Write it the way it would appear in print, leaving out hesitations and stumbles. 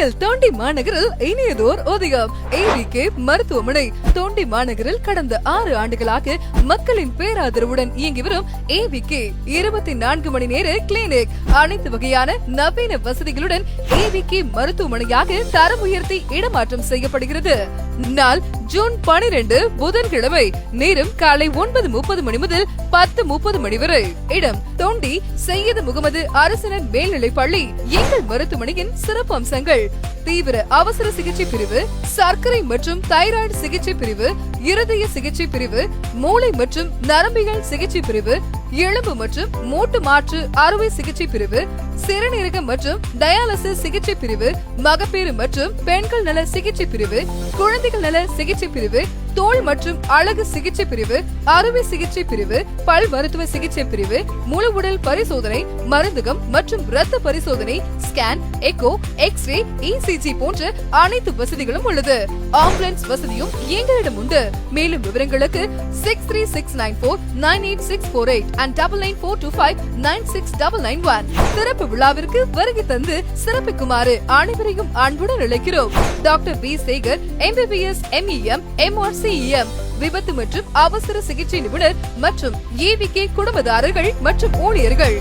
எங்கள் தோண்டி மாநகரில் இனியதோர் உதயம். AVK மருத்துவமனை. தோண்டி மாநகரில் கடந்த 6 ஆண்டுகளாக மக்களின் பேராதரவுடன் இயங்கி வரும் AVK 24 மணி நேர கிளினிக். அனைத்து வகையான நவீன வசதிகளுடன் AVK மருத்துவமனையாக தரம் உயர்த்தி இடமாற்றம் செய்யப்படுகிறது. நாள் ஜூன் 12 புதன்கிழமை. நேரம் காலை 9:30 மணி முதல் 10:30 மணி வரை. இடம் தோண்டி சையது முகமது அரசினர் மேல்நிலை பள்ளி. எங்கள் மருத்துவமனையின் சிறப்பு அம்சங்கள்: தீவிர அவசர சிகிச்சை பிரிவு, சர்க்கரை மற்றும் தைராய்டு சிகிச்சை பிரிவு, இருதய சிகிச்சை பிரிவு, மூளை மற்றும் நரம்பியல் சிகிச்சை பிரிவு, எலும்பு மற்றும் மூட்டு மாற்று அறுவை சிகிச்சை பிரிவு, சிறுநீரகம் மற்றும் டயாலிசிஸ் சிகிச்சை பிரிவு, மகப்பேறு மற்றும் பெண்கள் நல சிகிச்சை பிரிவு, குழந்தைகள் நல சிகிச்சை பிரிவு, தோல் மற்றும் அழகு சிகிச்சை பிரிவு, அறுவை சிகிச்சை பிரிவு, பல் மருத்துவ சிகிச்சை பிரிவு, முழு உடல் பரிசோதனை, மருந்தகம் மற்றும் இரத்த பரிசோதனை, ஸ்கேன், எக்கோ, எக்ஸ்ரே, ECG போன்ற அனைத்து வசதிகளும் உள்ளது. ஆம்புலன்ஸ் வசதியும் எங்களிடம் உண்டு. மேலும் விவரங்களுக்கு 6369498648 and 9942596991. சிறப்பு விழாவிற்கு வருகை தந்து சிறப்பிக்குமாறு அனைவரையும் அன்புடன் அழைக்கிறோம். Doctor V. Sekar, MBBS, MEM, MRCEM, விபத்து மற்றும் அவசர சிகிச்சை நிபுணர் மற்றும் AVK குடும்பதாரர்கள் மற்றும் ஊழியர்கள்.